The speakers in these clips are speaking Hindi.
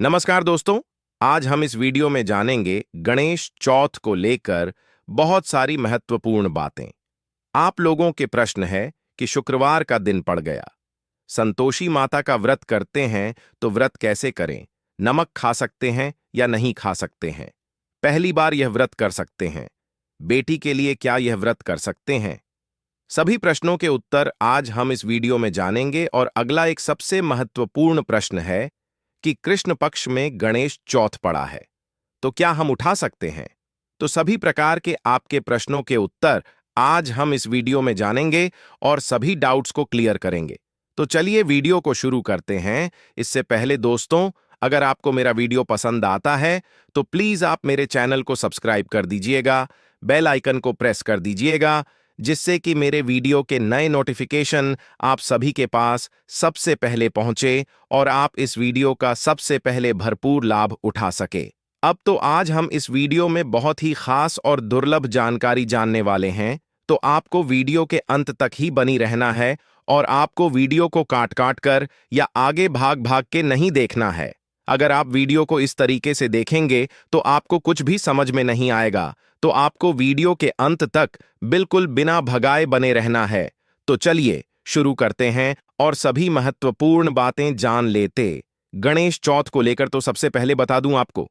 नमस्कार दोस्तों। आज हम इस वीडियो में जानेंगे गणेश चौथ को लेकर बहुत सारी महत्वपूर्ण बातें। आप लोगों के प्रश्न है कि शुक्रवार का दिन पड़ गया, संतोषी माता का व्रत करते हैं तो व्रत कैसे करें, नमक खा सकते हैं या नहीं खा सकते हैं, पहली बार यह व्रत कर सकते हैं, बेटी के लिए क्या यह व्रत कर सकते हैं। सभी प्रश्नों के उत्तर आज हम इस वीडियो में जानेंगे। और अगला एक सबसे महत्वपूर्ण प्रश्न है कि कृष्ण पक्ष में गणेश चौथ पड़ा है तो क्या हम उठा सकते हैं। तो सभी प्रकार के आपके प्रश्नों के उत्तर आज हम इस वीडियो में जानेंगे और सभी डाउट्स को क्लियर करेंगे। तो चलिए वीडियो को शुरू करते हैं। इससे पहले दोस्तों, अगर आपको मेरा वीडियो पसंद आता है तो प्लीज आप मेरे चैनल को सब्सक्राइब कर दीजिएगा, बेल आइकन को प्रेस कर दीजिएगा, जिससे कि मेरे वीडियो के नए नोटिफिकेशन आप सभी के पास सबसे पहले पहुंचे और आप इस वीडियो का सबसे पहले भरपूर लाभ उठा सके। अब तो आज हम इस वीडियो में बहुत ही खास और दुर्लभ जानकारी जानने वाले हैं, तो आपको वीडियो के अंत तक ही बनी रहना है और आपको वीडियो को काट काट कर या आगे भाग भाग के नहीं देखना है। अगर आप वीडियो को इस तरीके से देखेंगे तो आपको कुछ भी समझ में नहीं आएगा, तो आपको वीडियो के अंत तक बिल्कुल बिना भगाए बने रहना है। तो चलिए शुरू करते हैं और सभी महत्वपूर्ण बातें जान लेते। गणेश चौथ को लेकर तो सबसे पहले बता दूं आपको,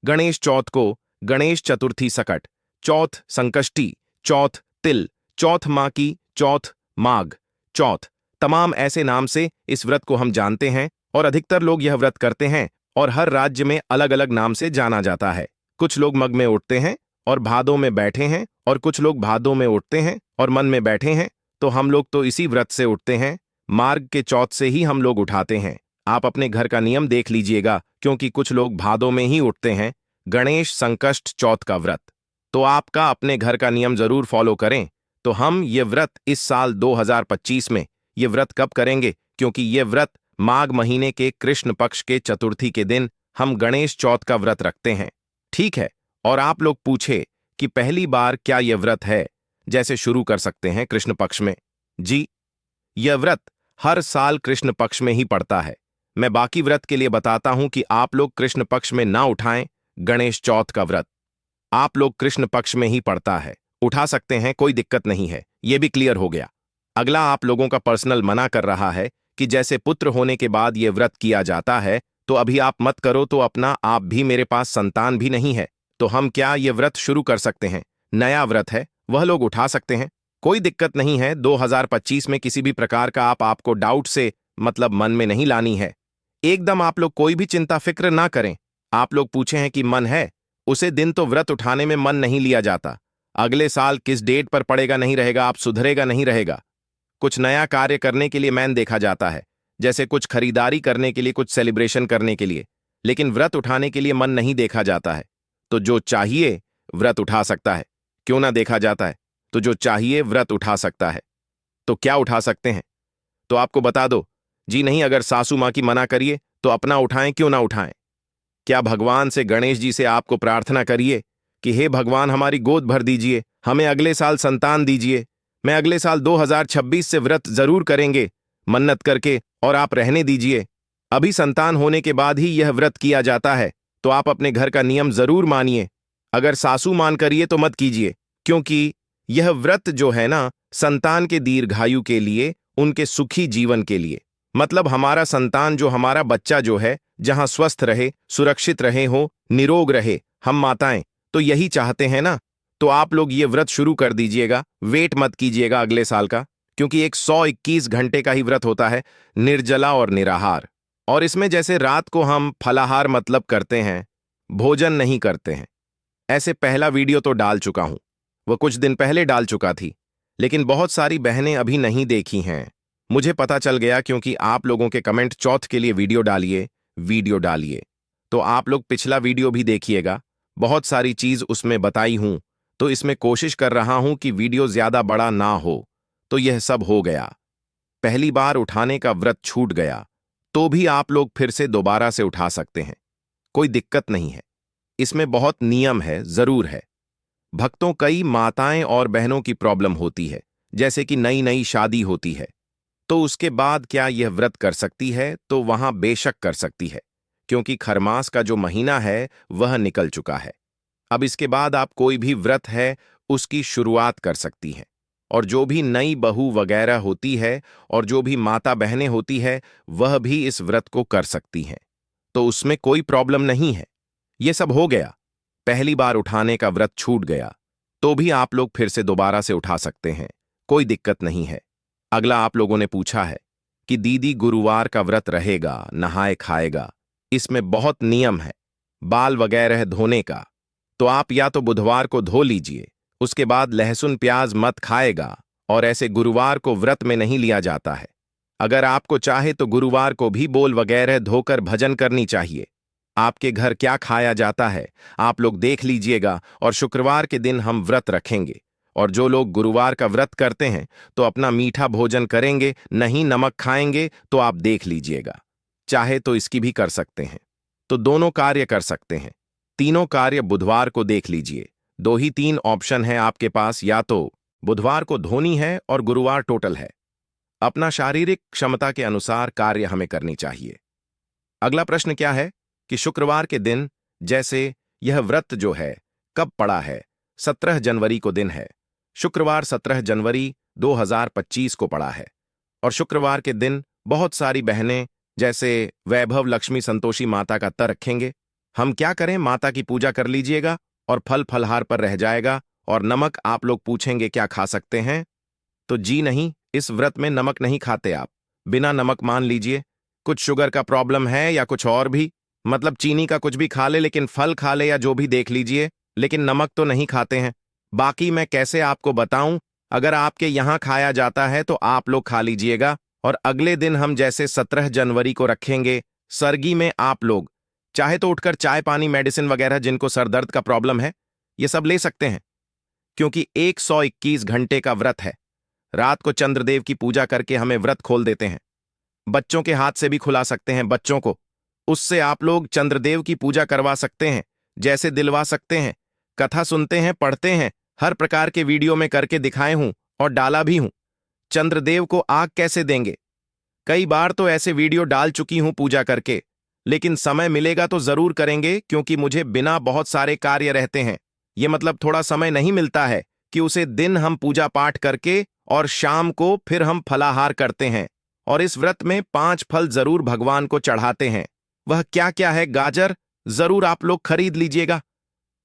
गणेश चौथ को गणेश चतुर्थी सकट, चौथ संकष्टी, चौथ तिल, चौथ माँ की, चौथ माघ चौथ, तमाम ऐसे नाम से इस व्रत को हम जानते हैं और अधिकतर लोग यह व्रत करते हैं और हर राज्य में अलग अलग नाम से जाना जाता है। कुछ लोग मग में उठते हैं और भादों में बैठे हैं और कुछ लोग भादों में उठते हैं और मन में बैठे हैं। तो हम लोग तो इसी व्रत से उठते हैं, मार्ग के चौथ से ही हम लोग उठाते हैं। आप अपने घर का नियम देख लीजिएगा, क्योंकि कुछ लोग भादों में ही उठते हैं गणेश संकष्ट चौथ का व्रत। तो आपका अपने घर का नियम जरूर फॉलो करें। तो हम ये व्रत इस साल 2025 में ये व्रत कब करेंगे, क्योंकि ये व्रत माघ महीने के कृष्ण पक्ष के चतुर्थी के दिन हम गणेश चौथ का व्रत रखते हैं। ठीक है। और आप लोग पूछे कि पहली बार क्या यह व्रत है, जैसे शुरू कर सकते हैं कृष्ण पक्ष में। जी, यह व्रत हर साल कृष्ण पक्ष में ही पड़ता है। मैं बाकी व्रत के लिए बताता हूं कि आप लोग कृष्ण पक्ष में ना उठाएं। गणेश चौथ का व्रत आप लोग कृष्ण पक्ष में ही पड़ता है, उठा सकते हैं, कोई दिक्कत नहीं है। यह भी क्लियर हो गया। अगला आप लोगों का पर्सनल मना कर रहा है कि जैसे पुत्र होने के बाद यह व्रत किया जाता है, तो अभी आप मत करो, तो अपना आप भी, मेरे पास संतान भी नहीं है, तो हम क्या ये व्रत शुरू कर सकते हैं। नया व्रत है, वह लोग उठा सकते हैं, कोई दिक्कत नहीं है। 2025 में किसी भी प्रकार का आपको डाउट से मतलब मन में नहीं लानी है। एकदम आप लोग कोई भी चिंता फिक्र ना करें। आप लोग पूछे हैं कि मन है, उसे दिन तो व्रत उठाने में मन नहीं लिया जाता। अगले साल किस डेट पर पड़ेगा नहीं रहेगा, आप सुधरेगा नहीं रहेगा। कुछ नया कार्य करने के लिए मैन देखा जाता है, जैसे कुछ खरीदारी करने के लिए, कुछ सेलिब्रेशन करने के लिए, लेकिन व्रत उठाने के लिए मन नहीं देखा जाता है। तो जो चाहिए व्रत उठा सकता है, क्यों ना देखा जाता है। तो जो चाहिए व्रत उठा सकता है। तो क्या उठा सकते हैं, तो आपको बता दो। जी नहीं, अगर सासू माँ की मना करिए तो अपना उठाएं, क्यों ना उठाएं। क्या भगवान से, गणेश जी से आपको प्रार्थना करिए कि हे भगवान, हमारी गोद भर दीजिए, हमें अगले साल संतान दीजिए। मैं अगले साल 2026 से व्रत जरूर करेंगे, मन्नत करके, और आप रहने दीजिए। अभी संतान होने के बाद ही यह व्रत किया जाता है, तो आप अपने घर का नियम जरूर मानिए। अगर सासू मान करिए तो मत कीजिए, क्योंकि यह व्रत जो है ना, संतान के दीर्घायु के लिए, उनके सुखी जीवन के लिए, मतलब हमारा संतान जो, हमारा बच्चा जो है, जहां स्वस्थ रहे, सुरक्षित रहे, हो निरोग रहे। हम माताएं तो यही चाहते हैं ना। तो आप लोग ये व्रत शुरू कर दीजिएगा, वेट मत कीजिएगा अगले साल का, क्योंकि एक 121 घंटे का ही व्रत होता है, निर्जला और निराहार। और इसमें जैसे रात को हम फलाहार मतलब करते हैं, भोजन नहीं करते हैं। ऐसे पहला वीडियो तो डाल चुका हूं, वह कुछ दिन पहले डाल चुका थी, लेकिन बहुत सारी बहनें अभी नहीं देखी हैं। मुझे पता चल गया, क्योंकि आप लोगों के कमेंट, चौथ के लिए वीडियो डालिए, वीडियो डालिए। तो आप लोग पिछला वीडियो भी देखिएगा, बहुत सारी चीज उसमें बताई हूं। तो इसमें कोशिश कर रहा हूं कि वीडियो ज्यादा बड़ा ना हो। तो यह सब हो गया। पहली बार उठाने का व्रत छूट गया तो भी आप लोग फिर से दोबारा से उठा सकते हैं, कोई दिक्कत नहीं है। इसमें बहुत नियम है, जरूर है। भक्तों, कई माताएं और बहनों की प्रॉब्लम होती है, जैसे कि नई नई शादी होती है, तो उसके बाद क्या यह व्रत कर सकती है, तो वहां बेशक कर सकती है, क्योंकि खरमास का जो महीना है वह निकल चुका है। अब इसके बाद आप कोई भी व्रत है उसकी शुरुआत कर सकती हैं। और जो भी नई बहू वगैरह होती है और जो भी माता बहनें होती है वह भी इस व्रत को कर सकती हैं। तो उसमें कोई प्रॉब्लम नहीं है। ये सब हो गया, पहली बार उठाने का व्रत छूट गया तो भी आप लोग फिर से दोबारा से उठा सकते हैं, कोई दिक्कत नहीं है। अगला आप लोगों ने पूछा है कि दीदी गुरुवार का व्रत रहेगा, नहाए खाएगा, इसमें बहुत नियम है बाल वगैरह धोने का। तो आप या तो बुधवार को धो लीजिए, उसके बाद लहसुन प्याज मत खाएगा, और ऐसे गुरुवार को व्रत में नहीं लिया जाता है। अगर आपको चाहे तो गुरुवार को भी बोल वगैरह धोकर भजन करनी चाहिए। आपके घर क्या खाया जाता है आप लोग देख लीजिएगा, और शुक्रवार के दिन हम व्रत रखेंगे। और जो लोग गुरुवार का व्रत करते हैं तो अपना मीठा भोजन करेंगे, नहीं नमक खाएंगे, तो आप देख लीजिएगा। चाहे तो इसकी भी कर सकते हैं, तो दोनों कार्य कर सकते हैं। तीनों कार्य बुधवार को देख लीजिए। दो ही तीन ऑप्शन है आपके पास, या तो बुधवार को धोनी है और गुरुवार टोटल है। अपना शारीरिक क्षमता के अनुसार कार्य हमें करनी चाहिए। अगला प्रश्न क्या है कि शुक्रवार के दिन, जैसे यह व्रत जो है कब पड़ा है, 17 जनवरी को दिन है। शुक्रवार 17 जनवरी 2025 को पड़ा है। और शुक्रवार के दिन बहुत सारी बहनें जैसे वैभव लक्ष्मी संतोषी माता का व्रत रखेंगे। हम क्या करें, माता की पूजा कर लीजिएगा और फल फलहार पर रह जाएगा। और नमक आप लोग पूछेंगे क्या खा सकते हैं, तो जी नहीं, इस व्रत में नमक नहीं खाते आप। बिना नमक मान लीजिए। कुछ शुगर का प्रॉब्लम है या कुछ और भी, मतलब चीनी का कुछ भी खा ले, लेकिन फल खा ले या जो भी देख लीजिए, लेकिन नमक तो नहीं खाते हैं। बाकी मैं कैसे आपको बताऊं, अगर आपके यहां खाया जाता है तो आप लोग खा लीजिएगा। और अगले दिन हम जैसे 17 जनवरी को रखेंगे, सरगी में आप लोग चाहे तो उठकर चाय पानी मेडिसिन वगैरह, जिनको सर दर्द का प्रॉब्लम है, ये सब ले सकते हैं। क्योंकि 121 घंटे का व्रत है। रात को चंद्रदेव की पूजा करके हमें व्रत खोल देते हैं। बच्चों के हाथ से भी खुला सकते हैं बच्चों को, उससे आप लोग चंद्रदेव की पूजा करवा सकते हैं, जैसे दिलवा सकते हैं। कथा सुनते हैं, पढ़ते हैं, हर प्रकार के वीडियो में करके दिखाए हूं और डाला भी हूं। चंद्रदेव को आग कैसे देंगे, कई बार तो ऐसे वीडियो डाल चुकी हूं पूजा करके। लेकिन समय मिलेगा तो जरूर करेंगे, क्योंकि मुझे बिना बहुत सारे कार्य रहते हैं। ये मतलब थोड़ा समय नहीं मिलता है कि उसे दिन हम पूजा पाठ करके और शाम को फिर हम फलाहार करते हैं। और इस व्रत में 5 फल जरूर भगवान को चढ़ाते हैं। वह क्या क्या है, गाजर जरूर आप लोग खरीद लीजिएगा।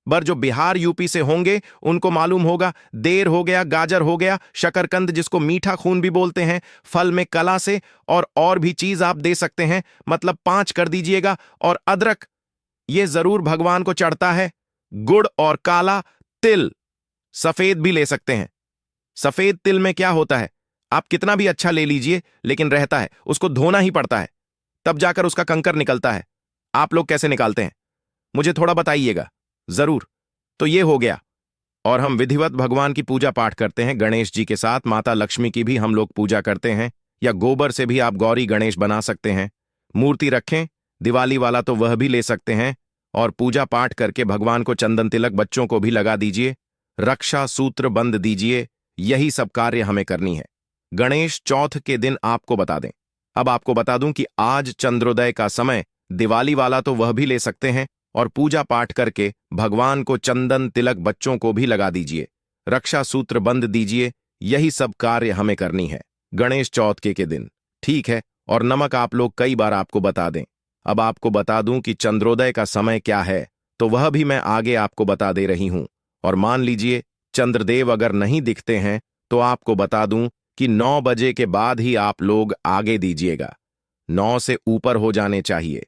बर जो बिहार यूपी से होंगे उनको मालूम होगा, देर हो गया, गाजर हो गया, शकरकंद जिसको मीठा खून भी बोलते हैं, फल में कला से, और भी चीज आप दे सकते हैं, मतलब 5 कर दीजिएगा। और अदरक ये जरूर भगवान को चढ़ता है। गुड़ और काला तिल, सफेद भी ले सकते हैं। सफेद तिल में क्या होता है, आप कितना भी अच्छा ले लीजिए लेकिन रहता है, उसको धोना ही पड़ता है, तब जाकर उसका कंकर निकलता है। आप लोग कैसे निकालते हैं मुझे थोड़ा बताइएगा जरूर। तो ये हो गया। और हम विधिवत भगवान की पूजा पाठ करते हैं गणेश जी के साथ। माता लक्ष्मी की भी हम लोग पूजा करते हैं, या गोबर से भी आप गौरी गणेश बना सकते हैं। मूर्ति रखें, दिवाली वाला तो वह भी ले सकते हैं। और पूजा पाठ करके भगवान को चंदन तिलक बच्चों को भी लगा दीजिए, रक्षा सूत्र बंद दीजिए। यही सब कार्य हमें करनी है। गणेश चौथ के दिन आपको बता दें, अब आपको बता दूं कि आज चंद्रोदय का समय, दिवाली वाला तो वह भी ले सकते हैं। और पूजा पाठ करके भगवान को चंदन तिलक बच्चों को भी लगा दीजिए, रक्षा सूत्र बंद दीजिए। यही सब कार्य हमें करनी है गणेश चौथ के दिन, ठीक है। और नमक आप लोग कई बार आपको बता दें। अब आपको बता दूं कि चंद्रोदय का समय क्या है, तो वह भी मैं आगे आपको बता दे रही हूं। और मान लीजिए चंद्रदेव अगर नहीं दिखते हैं तो आपको बता दूं कि 9 बजे के बाद ही आप लोग आगे दीजिएगा। 9 से ऊपर हो जाने चाहिए,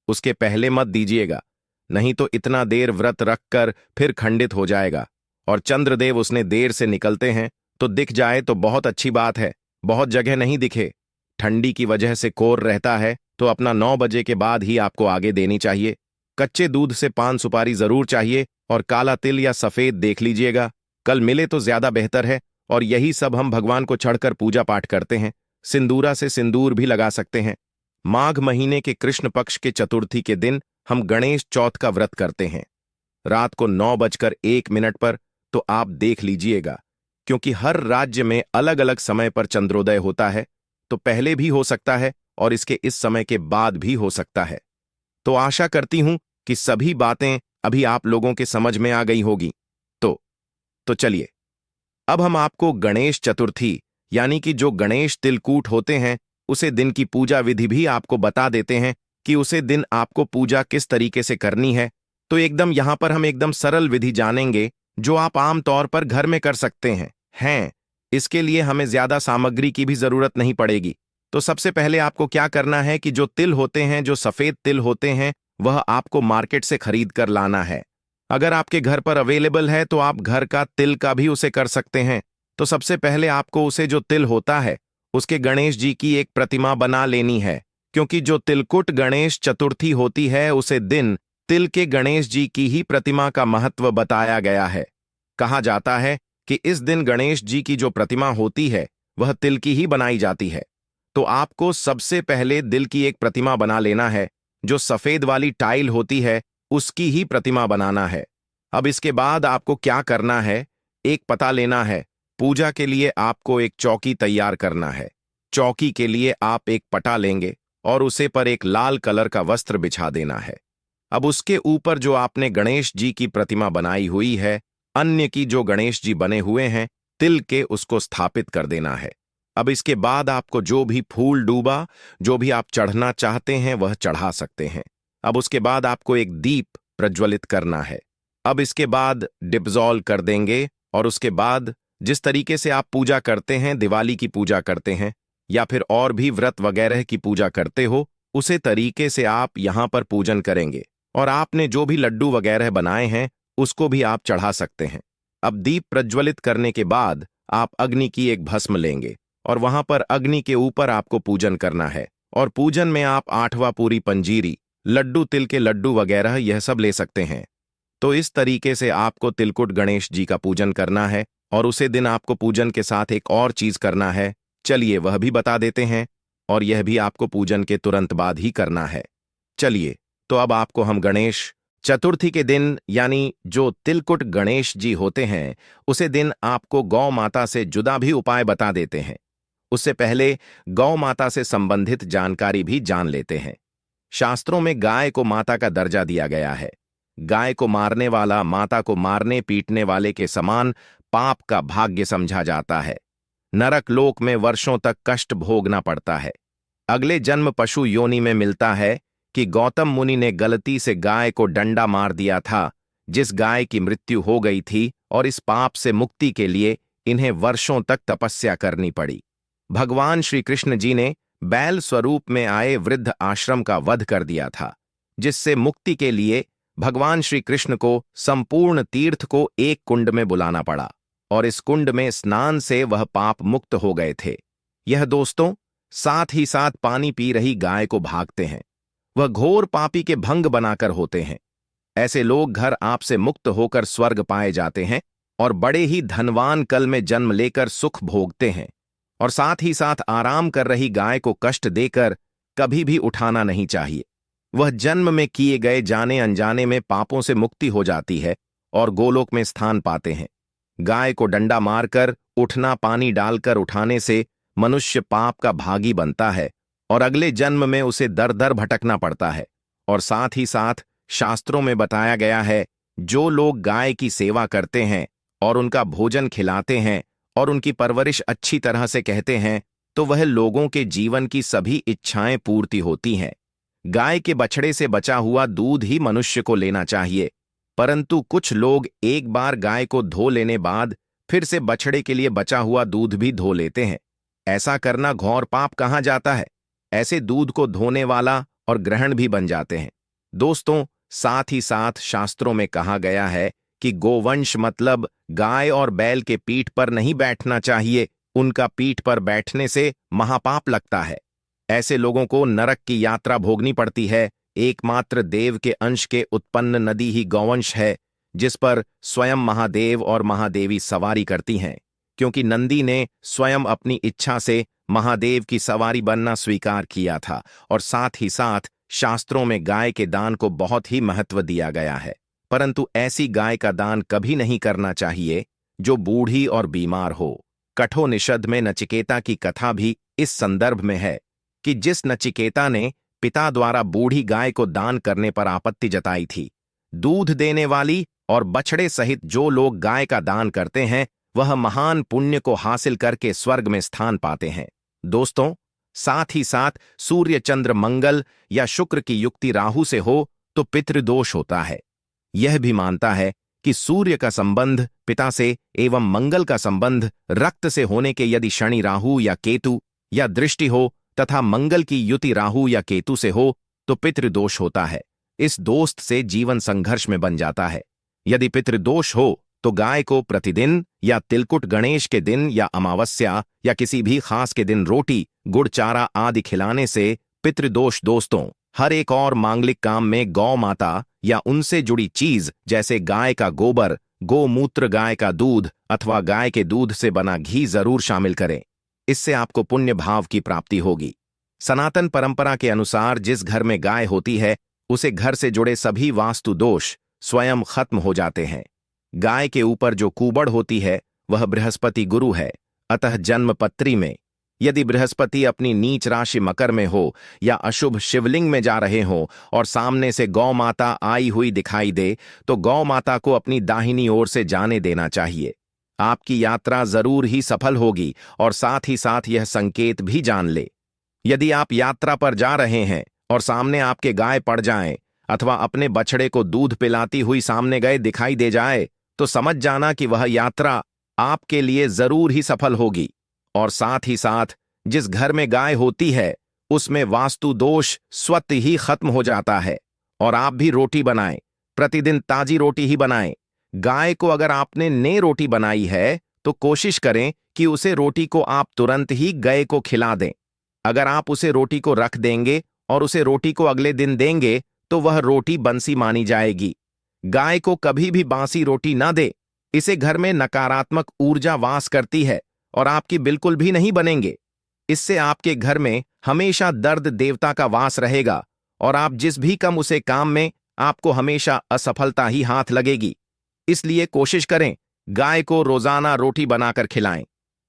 उसके पहले मत दीजिएगा, नहीं तो इतना देर व्रत रखकर फिर खंडित हो जाएगा। और चंद्रदेव उसने देर से निकलते हैं, तो दिख जाए तो बहुत अच्छी बात है, बहुत जगह नहीं दिखे, ठंडी की वजह से कोर रहता है, तो अपना 9 बजे के बाद ही आपको आगे देनी चाहिए। कच्चे दूध से पान सुपारी जरूर चाहिए, और काला तिल या सफेद देख लीजिएगा, कल मिले तो ज्यादा बेहतर है। और यही सब हम भगवान को चढ़कर पूजा पाठ करते हैं। सिंदूरा से सिंदूर भी लगा सकते हैं। माघ महीने के कृष्ण पक्ष के चतुर्थी के दिन हम गणेश चौथ का व्रत करते हैं, रात को 9:01 पर। तो आप देख लीजिएगा, क्योंकि हर राज्य में अलग अलग समय पर चंद्रोदय होता है, तो पहले भी हो सकता है और इसके इस समय के बाद भी हो सकता है। तो आशा करती हूं कि सभी बातें अभी आप लोगों के समझ में आ गई होगी। तो चलिए, अब हम आपको गणेश चतुर्थी यानी कि जो गणेश तिलकूट होते हैं उसे दिन की पूजा विधि भी आपको बता देते हैं कि उसे दिन आपको पूजा किस तरीके से करनी है। तो एकदम यहां पर हम एकदम सरल विधि जानेंगे जो आप आम तौर पर घर में कर सकते हैं। इसके लिए हमें ज्यादा सामग्री की भी जरूरत नहीं पड़ेगी। तो सबसे पहले आपको क्या करना है कि जो तिल होते हैं, जो सफेद तिल होते हैं, वह आपको मार्केट से खरीद कर लाना है। अगर आपके घर पर अवेलेबल है तो आप घर का तिल का भी उसे कर सकते हैं। तो सबसे पहले आपको उसे जो तिल होता है उसके गणेश जी की एक प्रतिमा बना लेनी है, क्योंकि जो तिलकुट गणेश चतुर्थी होती है उसे दिन तिल के गणेश जी की ही प्रतिमा का महत्व बताया गया है। कहा जाता है कि इस दिन गणेश जी की जो प्रतिमा होती है वह तिल की ही बनाई जाती है। तो आपको सबसे पहले दिल की एक प्रतिमा बना लेना है। जो सफेद वाली टाइल होती है उसकी ही प्रतिमा बनाना है। अब इसके बाद आपको क्या करना है, एक पता लेना है। पूजा के लिए आपको एक चौकी तैयार करना है। चौकी के लिए आप एक पटा लेंगे और उसे पर एक लाल कलर का वस्त्र बिछा देना है। अब उसके ऊपर जो आपने गणेश जी की प्रतिमा बनाई हुई है, अन्य की जो गणेश जी बने हुए हैं तिल के, उसको स्थापित कर देना है। अब इसके बाद आपको जो भी फूल डूबा, जो भी आप चढ़ना चाहते हैं वह चढ़ा सकते हैं। अब उसके बाद आपको एक दीप प्रज्वलित करना है। अब इसके बाद डिप्सॉल्व कर देंगे और उसके बाद जिस तरीके से आप पूजा करते हैं, दिवाली की पूजा करते हैं या फिर और भी व्रत वगैरह की पूजा करते हो, उसे तरीके से आप यहां पर पूजन करेंगे। और आपने जो भी लड्डू वगैरह बनाए हैं उसको भी आप चढ़ा सकते हैं। अब दीप प्रज्वलित करने के बाद आप अग्नि की एक भस्म लेंगे और वहां पर अग्नि के ऊपर आपको पूजन करना है। और पूजन में आप 8वां पूरी पंजीरी, लड्डू, तिल के लड्डू वगैरह यह सब ले सकते हैं। तो इस तरीके से आपको तिलकुट गणेश जी का पूजन करना है। और उसे दिन आपको पूजन के साथ एक और चीज करना है, चलिए वह भी बता देते हैं। और यह भी आपको पूजन के तुरंत बाद ही करना है। चलिए, तो अब आपको हम गणेश चतुर्थी के दिन यानी जो तिलकुट गणेश जी होते हैं उसे दिन आपको गौ माता से जुदा भी उपाय बता देते हैं। उससे पहले गौ माता से संबंधित जानकारी भी जान लेते हैं। शास्त्रों में गाय को माता का दर्जा दिया गया है। गाय को मारने वाला माता को मारने पीटने वाले के समान पाप का भाग्य समझा जाता है। नरक लोक में वर्षों तक कष्ट भोगना पड़ता है। अगले जन्म पशु योनि में मिलता है कि गौतम मुनि ने गलती से गाय को डंडा मार दिया था, जिस गाय की मृत्यु हो गई थी, और इस पाप से मुक्ति के लिए इन्हें वर्षों तक तपस्या करनी पड़ी। भगवान श्री कृष्ण जी ने बैल स्वरूप में आए वृद्ध आश्रम का वध कर दिया था, जिससे मुक्ति के लिए भगवान श्री कृष्ण को संपूर्ण तीर्थ को एक कुंड में बुलाना पड़ा और इस कुंड में स्नान से वह पाप मुक्त हो गए थे। यह दोस्तों साथ ही साथ पानी पी रही गाय को भागते हैं। वह घोर पापी के भंग बनाकर होते हैं। ऐसे लोग घर आपसे मुक्त होकर स्वर्ग पाए जाते हैं और बड़े ही धनवान कल में जन्म लेकर सुख भोगते हैं। और साथ ही साथ आराम कर रही गाय को कष्ट देकर कभी भी उठाना नहीं चाहिए। वह जन्म में किए गए जाने अनजाने में पापों से मुक्ति हो जाती है और गोलोक में स्थान पाते हैं। गाय को डंडा मारकर उठना, पानी डालकर उठाने से मनुष्य पाप का भागी बनता है और अगले जन्म में उसे दर दर भटकना पड़ता है। और साथ ही साथ शास्त्रों में बताया गया है, जो लोग गाय की सेवा करते हैं और उनका भोजन खिलाते हैं और उनकी परवरिश अच्छी तरह से कहते हैं, तो वह लोगों के जीवन की सभी इच्छाएं पूर्ति होती हैं। गाय के बछड़े से बचा हुआ दूध ही मनुष्य को लेना चाहिए, परंतु कुछ लोग एक बार गाय को धो लेने बाद फिर से बछड़े के लिए बचा हुआ दूध भी धो लेते हैं। ऐसा करना घोर पाप कहा जाता है। ऐसे दूध को धोने वाला और ग्रहण भी बन जाते हैं। दोस्तों, साथ ही साथ शास्त्रों में कहा गया है कि गोवंश मतलब गाय और बैल के पीठ पर नहीं बैठना चाहिए। उनका पीठ पर बैठने से महापाप लगता है। ऐसे लोगों को नरक की यात्रा भोगनी पड़ती है। एकमात्र देव के अंश के उत्पन्न नदी ही गौवंश है, जिस पर स्वयं महादेव और महादेवी सवारी करती हैं, क्योंकि नंदी ने स्वयं अपनी इच्छा से महादेव की सवारी बनना स्वीकार किया था। और साथ ही साथ शास्त्रों में गाय के दान को बहुत ही महत्व दिया गया है, परंतु ऐसी गाय का दान कभी नहीं करना चाहिए जो बूढ़ी और बीमार हो। कठोपनिषद में नचिकेता की कथा भी इस संदर्भ में है कि जिस नचिकेता ने पिता द्वारा बूढ़ी गाय को दान करने पर आपत्ति जताई थी। दूध देने वाली और बछड़े सहित जो लोग गाय का दान करते हैं वह महान पुण्य को हासिल करके स्वर्ग में स्थान पाते हैं। दोस्तों, साथ ही साथ सूर्य, चंद्र, मंगल या शुक्र की युक्ति राहु से हो तो पितृदोष होता है। यह भी मानता है कि सूर्य का संबंध पिता से एवं मंगल का संबंध रक्त से होने के यदि शनि, राहु या केतु या दृष्टि हो तथा मंगल की युति राहु या केतु से हो तो पितृदोष होता है। इस दोस्त से जीवन संघर्ष में बन जाता है। यदि पितृदोष हो तो गाय को प्रतिदिन या तिलकुट गणेश के दिन या अमावस्या या किसी भी खास के दिन रोटी, गुड़, चारा आदि खिलाने से पितृदोष। दोस्तों, हर एक और मांगलिक काम में गौ माता या उनसे जुड़ी चीज जैसे गाय का गोबर, गोमूत्र, गाय का दूध अथवा गाय के दूध से बना घी जरूर शामिल करें। इससे आपको पुण्य भाव की प्राप्ति होगी। सनातन परंपरा के अनुसार जिस घर में गाय होती है उसे घर से जुड़े सभी वास्तु दोष स्वयं खत्म हो जाते हैं। गाय के ऊपर जो कुबड़ होती है वह बृहस्पति गुरु है। अतः जन्म पत्री में यदि बृहस्पति अपनी नीच राशि मकर में हो या अशुभ शिवलिंग में जा रहे हो और सामने से गौ माता आई हुई दिखाई दे तो गौ माता को अपनी दाहिनी ओर से जाने देना चाहिए। आपकी यात्रा जरूर ही सफल होगी। और साथ ही साथ यह संकेत भी जान ले, यदि आप यात्रा पर जा रहे हैं और सामने आपके गाय पड़ जाए अथवा अपने बछड़े को दूध पिलाती हुई सामने गए दिखाई दे जाए तो समझ जाना कि वह यात्रा आपके लिए जरूर ही सफल होगी। और साथ ही साथ जिस घर में गाय होती है उसमें वास्तु दोष स्वतः ही खत्म हो जाता है। और आप भी रोटी बनाएं, प्रतिदिन ताजी रोटी ही बनाएं। गाय को अगर आपने नई रोटी बनाई है तो कोशिश करें कि उसे रोटी को आप तुरंत ही गाय को खिला दें। अगर आप उसे रोटी को रख देंगे और उसे रोटी को अगले दिन देंगे तो वह रोटी बंसी मानी जाएगी। गाय को कभी भी बासी रोटी ना दे, इसे घर में नकारात्मक ऊर्जा वास करती है और आपकी बिल्कुल भी नहीं बनेंगे। इससे आपके घर में हमेशा दर्द देवता का वास रहेगा और आप जिस भी काम उसे काम में आपको हमेशा असफलता ही हाथ लगेगी। इसलिए कोशिश करें गाय को रोजाना रोटी बनाकर खिलाएं।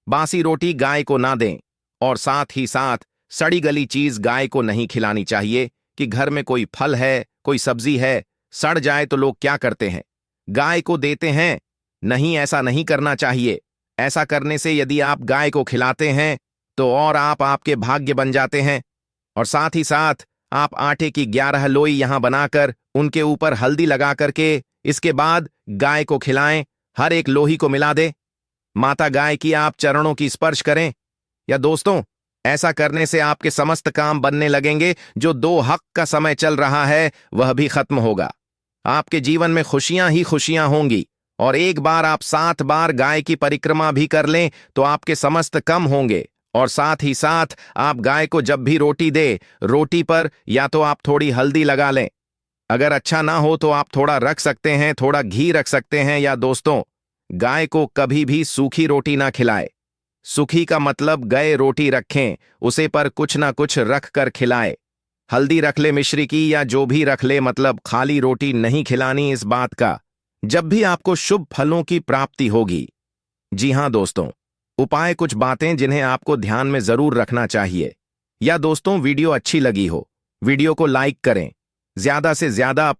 बासी रोटी गाय को ना दें और साथ ही साथ सड़ी गली चीज गाय को नहीं खिलानी चाहिए कि घर में कोई फल है, कोई सब्जी है, सड़ जाए तो लोग क्या करते हैं, गाय को देते हैं। नहीं, ऐसा नहीं करना चाहिए। ऐसा करने से यदि आप गाय को खिलाते हैं तो और आप आपके भाग्य बन जाते हैं। और साथ ही साथ आप आटे की 11 लोई यहां बनाकर उनके ऊपर हल्दी लगा करके इसके बाद गाय को खिलाएं। हर एक लोही को मिला दे, माता गाय की आप चरणों की स्पर्श करें। या दोस्तों, ऐसा करने से आपके समस्त काम बनने लगेंगे। जो 2 हक का समय चल रहा है वह भी खत्म होगा। आपके जीवन में खुशियां ही खुशियां होंगी। और एक बार आप 7 बार गाय की परिक्रमा भी कर लें तो आपके समस्त कम होंगे। और साथ ही साथ आप गाय को जब भी रोटी दे, रोटी पर या तो आप थोड़ी हल्दी लगा लें। अगर अच्छा ना हो तो आप थोड़ा रख सकते हैं, थोड़ा घी रख सकते हैं। या दोस्तों, गाय को कभी भी सूखी रोटी ना खिलाए। सूखी का मतलब गए रोटी रखें, उसे पर कुछ ना कुछ रख कर खिलाए। हल्दी रख ले मिश्री की या जो भी रख ले, मतलब खाली रोटी नहीं खिलानी। इस बात का जब भी आपको शुभ फलों की प्राप्ति होगी। जी हां दोस्तों, उपाय कुछ बातें जिन्हें आपको ध्यान में जरूर रखना चाहिए। या दोस्तों, वीडियो अच्छी लगी हो वीडियो को लाइक करें, ज्यादा से ज्यादा